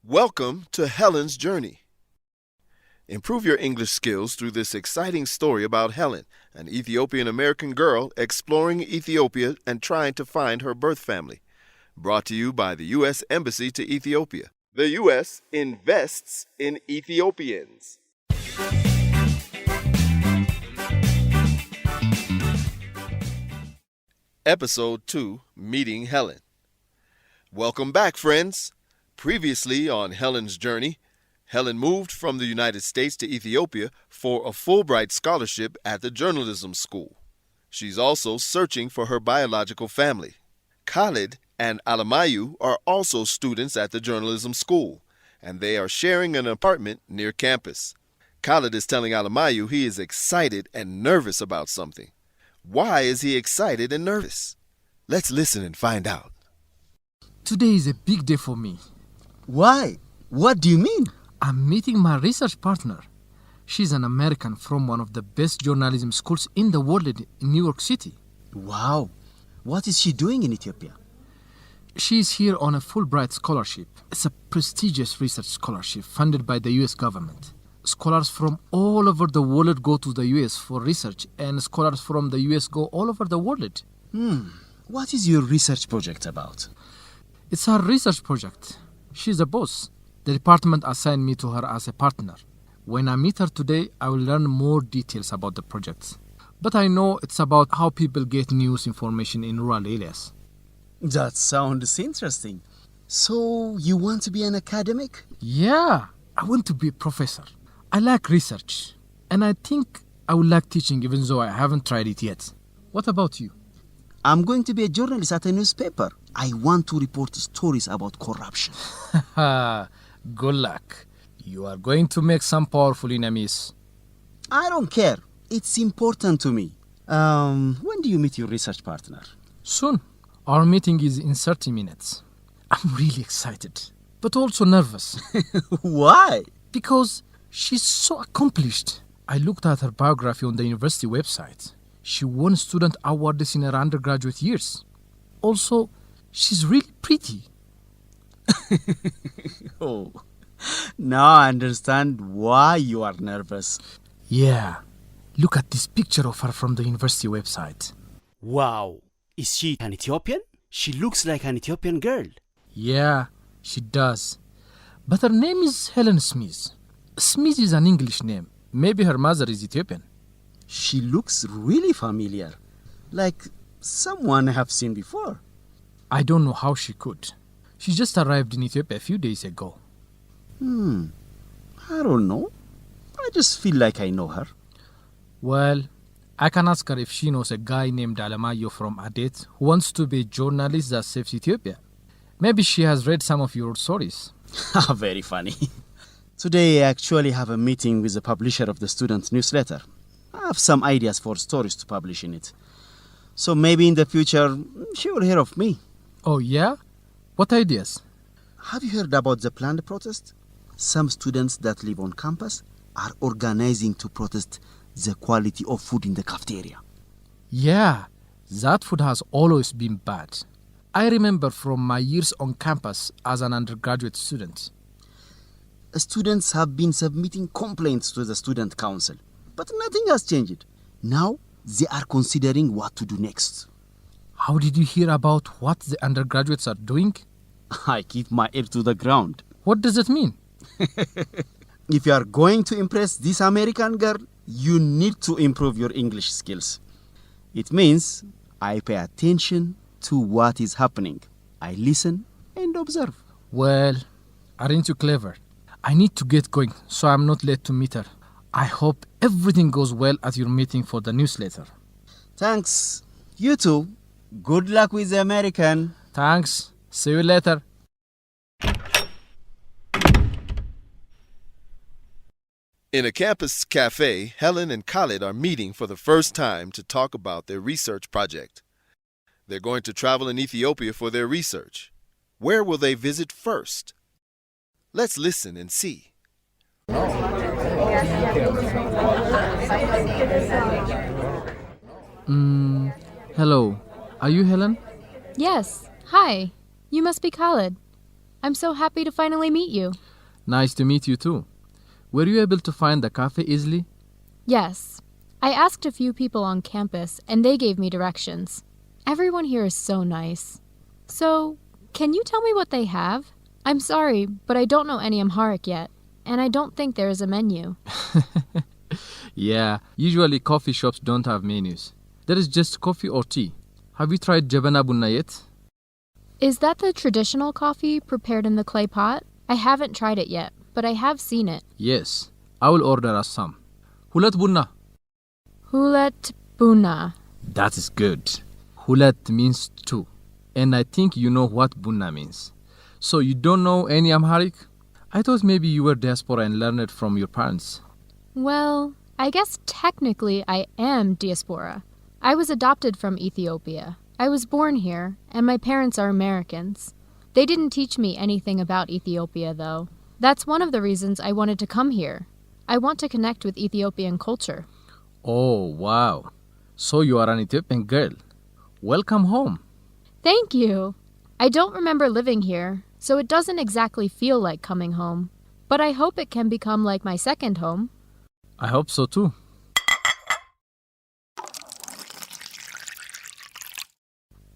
Welcome to Helen's Journey. Improve your English skills through this exciting story about Helen, an Ethiopian-American girl exploring Ethiopia and trying to find her birth family. Brought to you by the U.S. Embassy to Ethiopia. The U.S. invests in Ethiopians. Episode 2, Meeting Helen. Welcome back, friends. Previously on Helen's Journey, Helen moved from the United States to Ethiopia for a Fulbright scholarship at the journalism school. She's also searching for her biological family. Khalid and Alamayu are also students at the journalism school, and they are sharing an apartment near campus. Khalid is telling Alamayu he is excited and nervous about something. Why is he excited and nervous? Let's listen and find out. Today is a big day for me. Why? What do you mean? I'm meeting my research partner. She's an American from one of the best journalism schools in the world in New York City. Wow. What is she doing in Ethiopia? She's here on a Fulbright scholarship. It's a prestigious research scholarship funded by the U.S. government. Scholars from all over the world go to the U.S. for research, and scholars from the U.S. go all over the world. What is your research project about? It's her research project. She's a boss. The department assigned me to her as a partner. When I meet her today, I will learn more details about the project. But I know it's about how people get news information in rural areas. That sounds interesting. So, you want to be an academic? Yeah, I want to be a professor. I like research, and I think I would like teaching even though I haven't tried it yet. What about you? I'm going to be a journalist at a newspaper. I want to report stories about corruption. Good luck. You are going to make some powerful enemies. I don't care. It's important to me. When do you meet your research partner? Soon. Our meeting is in 30 minutes. I'm really excited, but also nervous. Why? Because she's so accomplished. I looked at her biography on the university website. She won student awards in her undergraduate years. Also, she's really pretty. Oh, now I understand why you are nervous. Yeah, look at this picture of her from the university website. Wow, is she an Ethiopian? She looks like an Ethiopian girl. Yeah, she does. But her name is Helen Smith. Smith is an English name. Maybe her mother is Ethiopian. She looks really familiar, like someone I have seen before. I don't know how she could. She just arrived in Ethiopia a few days ago. I don't know. I just feel like I know her. Well, I can ask her if she knows a guy named Alamayo from Adet who wants to be a journalist that saves Ethiopia. Maybe she has read some of your stories. Very funny. Today I actually have a meeting with the publisher of the student newsletter. I have some ideas for stories to publish in it. So maybe in the future, she will hear of me. Oh, yeah? What ideas? Have you heard about the planned protest? Some students that live on campus are organizing to protest the quality of food in the cafeteria. Yeah, that food has always been bad. I remember from my years on campus as an undergraduate student. Students have been submitting complaints to the student council, but nothing has changed. Now, they are considering what to do next. How did you hear about what the undergraduates are doing? I keep my ear to the ground. What does it mean? If you are going to impress this American girl, you need to improve your English skills. It means I pay attention to what is happening. I listen and observe. Well, aren't you clever? I need to get going so I'm not late to meet her. I hope everything goes well at your meeting for the newsletter. Thanks. You too. Good luck with the American. Thanks. See you later. In a campus cafe, Helen and Khalid are meeting for the first time to talk about their research project. They're going to travel in Ethiopia for their research. Where will they visit first? Let's listen and see. Hello. Are you Helen? Yes. Hi. You must be Khalid. I'm so happy to finally meet you. Nice to meet you too. Were you able to find the cafe easily? Yes. I asked a few people on campus, and they gave me directions. Everyone here is so nice. So, can you tell me what they have? I'm sorry, but I don't know any Amharic yet, and I don't think there is a menu. Yeah, usually coffee shops don't have menus. There is just coffee or tea. Have you tried jabana bunna yet? Is that the traditional coffee prepared in the clay pot? I haven't tried it yet, but I have seen it. Yes, I will order us some. Hulat bunna. Hulet buna. That is good. Hulat means two, and I think you know what bunna means. So you don't know any Amharic? I thought maybe you were diaspora and learned it from your parents. Well, I guess technically I am diaspora. I was adopted from Ethiopia. I was born here, and my parents are Americans. They didn't teach me anything about Ethiopia, though. That's one of the reasons I wanted to come here. I want to connect with Ethiopian culture. Oh, wow. So you are an Ethiopian girl. Welcome home. Thank you. I don't remember living here, so it doesn't exactly feel like coming home. But I hope it can become like my second home. I hope so too.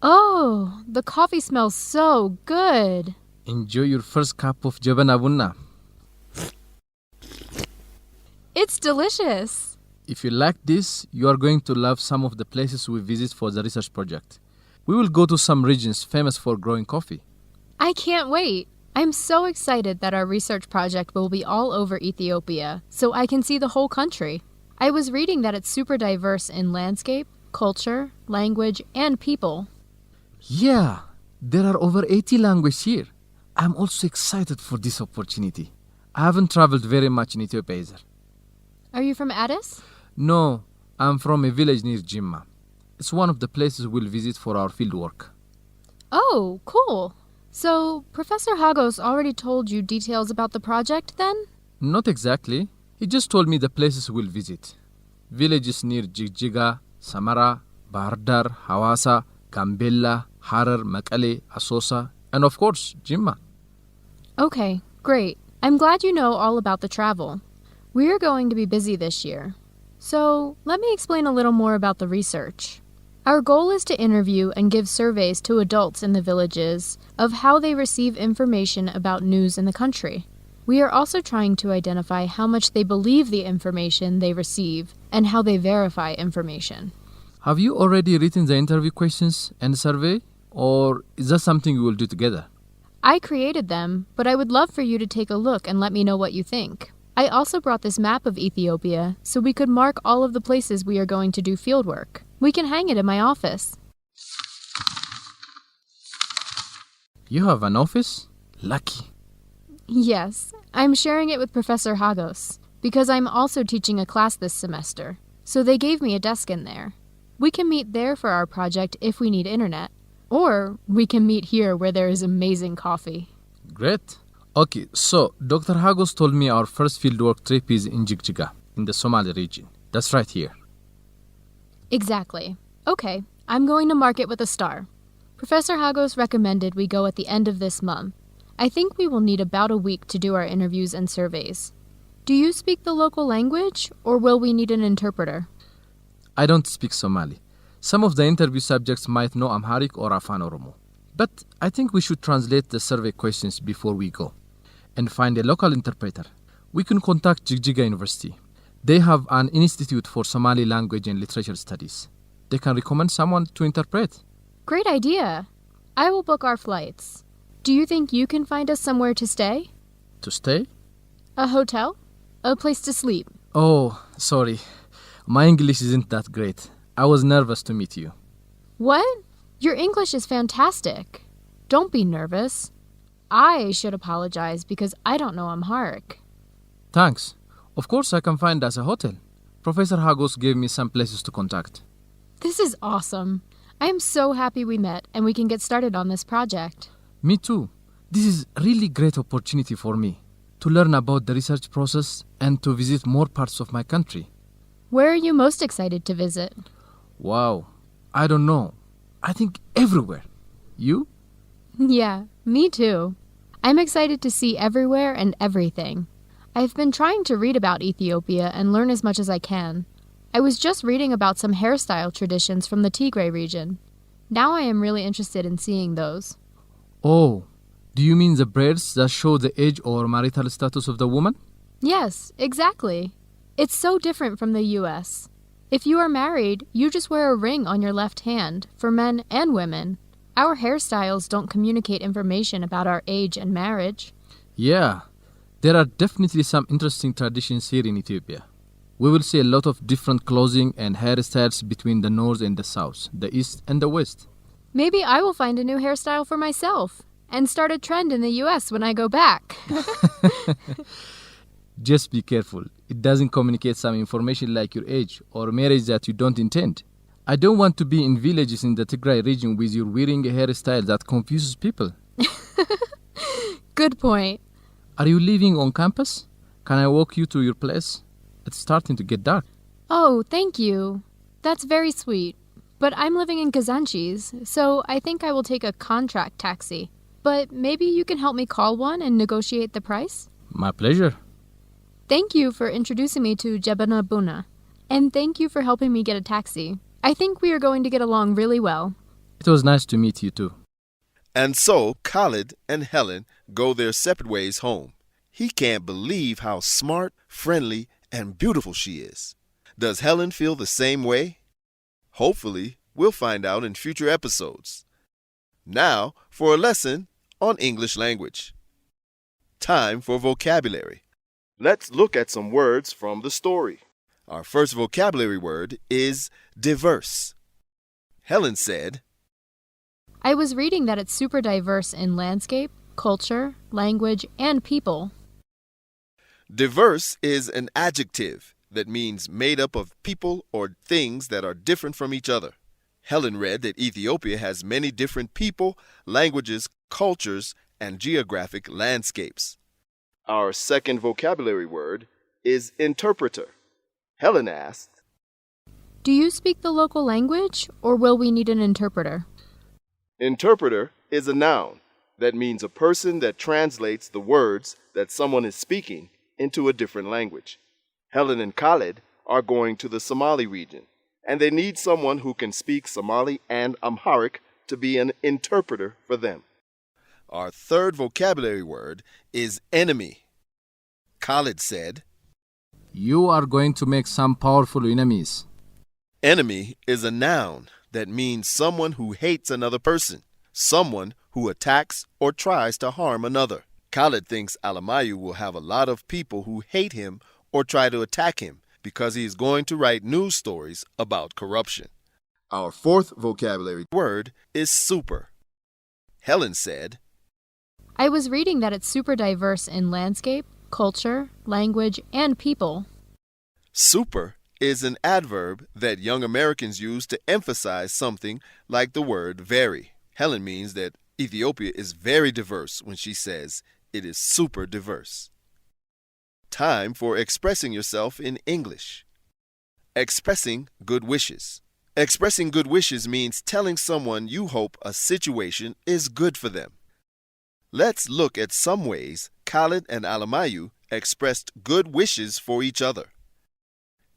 Oh, the coffee smells so good. Enjoy your first cup of jabana bunna. It's delicious. If you like this, you are going to love some of the places we visit for the research project. We will go to some regions famous for growing coffee. I can't wait. I'm so excited that our research project will be all over Ethiopia, so I can see the whole country. I was reading that it's super diverse in landscape, culture, language, and people. Yeah, there are over 80 languages here. I'm also excited for this opportunity. I haven't traveled very much in Ethiopia either. Are you from Addis? No, I'm from a village near Jimma. It's one of the places we'll visit for our fieldwork. Oh, cool. So, Professor Hagos already told you details about the project then? Not exactly. He just told me the places we'll visit. Villages near Jigjiga, Samara, Bahardar, Hawassa, Gambella, Harar, Mekelle, Asosa, and of course, Jimma. Okay, great. I'm glad you know all about the travel. We're going to be busy this year. So, let me explain a little more about the research. Our goal is to interview and give surveys to adults in the villages of how they receive information about news in the country. We are also trying to identify how much they believe the information they receive and how they verify information. Have you already written the interview questions and the survey? Or is that something we will do together? I created them, but I would love for you to take a look and let me know what you think. I also brought this map of Ethiopia so we could mark all of the places we are going to do fieldwork. We can hang it in my office. You have an office? Lucky. Yes, I'm sharing it with Professor Hagos because I'm also teaching a class this semester, so they gave me a desk in there. We can meet there for our project if we need internet, or we can meet here where there is amazing coffee. Great. Okay, so Dr. Hagos told me our first fieldwork trip is in Jigjiga, in the Somali region. That's right here. Exactly. Okay, I'm going to mark it with a star. Professor Hagos recommended we go at the end of this month. I think we will need about a week to do our interviews and surveys. Do you speak the local language, or will we need an interpreter? I don't speak Somali. Some of the interview subjects might know Amharic or Afan Oromo. But I think we should translate the survey questions before we go and find a local interpreter. We can contact Jigjiga University. They have an institute for Somali language and literature studies. They can recommend someone to interpret. Great idea. I will book our flights. Do you think you can find us somewhere to stay? To stay? A hotel? A place to sleep? Oh, sorry. My English isn't that great. I was nervous to meet you. What? Your English is fantastic. Don't be nervous. I should apologize because I don't know Amharic. Thanks. Of course I can find us a hotel. Professor Hagos gave me some places to contact. This is awesome. I am so happy we met and we can get started on this project. Me too. This is a really great opportunity for me to learn about the research process and to visit more parts of my country. Where are you most excited to visit? Wow. I don't know. I think everywhere. You? Yeah, me too. I'm excited to see everywhere and everything. I've been trying to read about Ethiopia and learn as much as I can. I was just reading about some hairstyle traditions from the Tigray region. Now I am really interested in seeing those. Oh, do you mean the braids that show the age or marital status of the woman? Yes, exactly. It's so different from the US. If you are married, you just wear a ring on your left hand, for men and women. Our hairstyles don't communicate information about our age and marriage. Yeah, there are definitely some interesting traditions here in Ethiopia. We will see a lot of different clothing and hairstyles between the north and the south, the east and the west. Maybe I will find a new hairstyle for myself and start a trend in the US when I go back. Just be careful. It doesn't communicate some information like your age or marriage that you don't intend. I don't want to be in villages in the Tigray region with you wearing a hairstyle that confuses people. Good point. Are you living on campus? Can I walk you to your place? It's starting to get dark. Oh, thank you. That's very sweet. But I'm living in Kazanchis, so I think I will take a contract taxi. But maybe you can help me call one and negotiate the price? My pleasure. Thank you for introducing me to Jebena Buna. And thank you for helping me get a taxi. I think we are going to get along really well. It was nice to meet you too. And so Khalid and Helen go their separate ways home. He can't believe how smart, friendly, and beautiful she is. Does Helen feel the same way? Hopefully, we'll find out in future episodes. Now for a lesson on English language. Time for vocabulary. Let's look at some words from the story. Our first vocabulary word is diverse. Helen said, I was reading that it's super diverse in landscape, culture, language, and people. Diverse is an adjective that means made up of people or things that are different from each other. Helen read that Ethiopia has many different people, languages, cultures, and geographic landscapes. Our second vocabulary word is interpreter. Helen asked, Do you speak the local language, or will we need an interpreter? Interpreter is a noun that means a person that translates the words that someone is speaking into a different language. Helen and Khalid are going to the Somali region, and they need someone who can speak Somali and Amharic to be an interpreter for them. Our third vocabulary word is enemy. Khalid said, You are going to make some powerful enemies. Enemy is a noun that means someone who hates another person, someone who attacks or tries to harm another. Khalid thinks Alamayu will have a lot of people who hate him or try to attack him because he is going to write news stories about corruption. Our fourth vocabulary word is super. Helen said, I was reading that it's super diverse in landscape, culture, language, and people. Super is an adverb that young Americans use to emphasize something like the word very. Helen means that Ethiopia is very diverse when she says it is super diverse. Time for expressing yourself in English. Expressing good wishes. Expressing good wishes means telling someone you hope a situation is good for them. Let's look at some ways Khalid and Alamayu expressed good wishes for each other.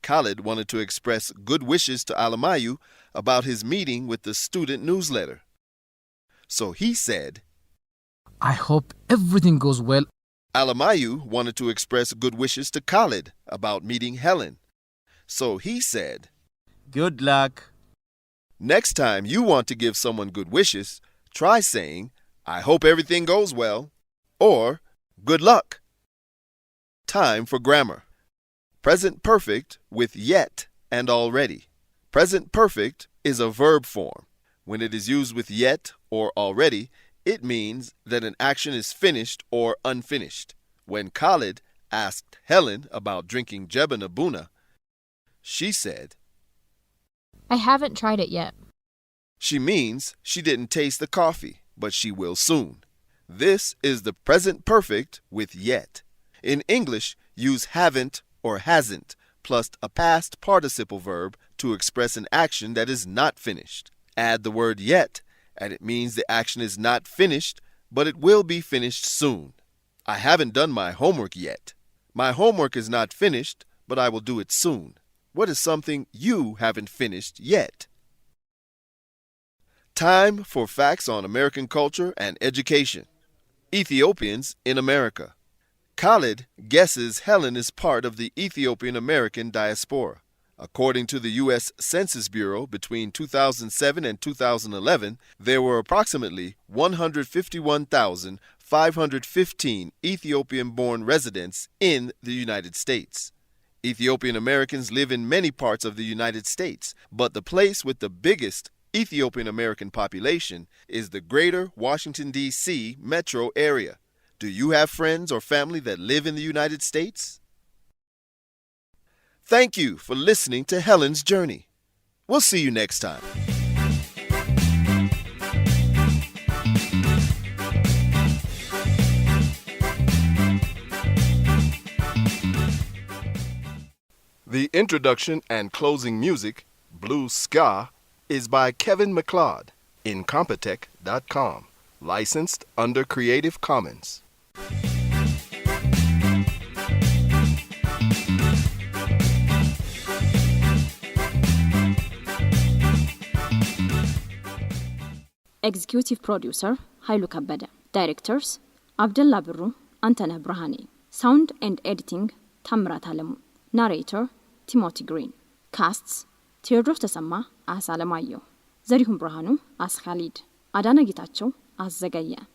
Khalid wanted to express good wishes to Alamayu about his meeting with the student newsletter. So he said, I hope everything goes well. Alamayu wanted to express good wishes to Khalid about meeting Helen. So he said, Good luck. Next time you want to give someone good wishes, try saying, I hope everything goes well, or good luck. Time for grammar. Present perfect with yet and already. Present perfect is a verb form. When it is used with yet or already, it means that an action is finished or unfinished. When Khalid asked Helen about drinking Jebena Buna, she said, I haven't tried it yet. She means she didn't taste the coffee, but she will soon. This is the present perfect with yet. In English, use haven't or hasn't plus a past participle verb to express an action that is not finished. Add the word yet, and it means the action is not finished, but it will be finished soon. I haven't done my homework yet. My homework is not finished, but I will do it soon. What is something you haven't finished yet? Time for facts on American culture and education. Ethiopians in America. Khalid guesses Helen is part of the Ethiopian American diaspora. According to the U.S. Census Bureau, between 2007 and 2011, there were approximately 151,515 Ethiopian-born residents in the United States. Ethiopian Americans live in many parts of the United States, but the place with the biggest Ethiopian American population is the greater Washington, D.C. metro area. Do you have friends or family that live in the United States? Thank you for listening to Helen's Journey. We'll see you next time. The introduction and closing music, Blue Ska, is by Kevin MacLeod, Incompetech.com, licensed under Creative Commons. Executive Producer Hailu Kabada. Directors Abdullah Birru, Antaneh Brahani. Sound and Editing Tamrat Alemu. Narrator Timothy Green. Casts Theodros Tasama as Alamayo. Zarihum Brahanu as Khalid. Adana Gitacho as Zagaya.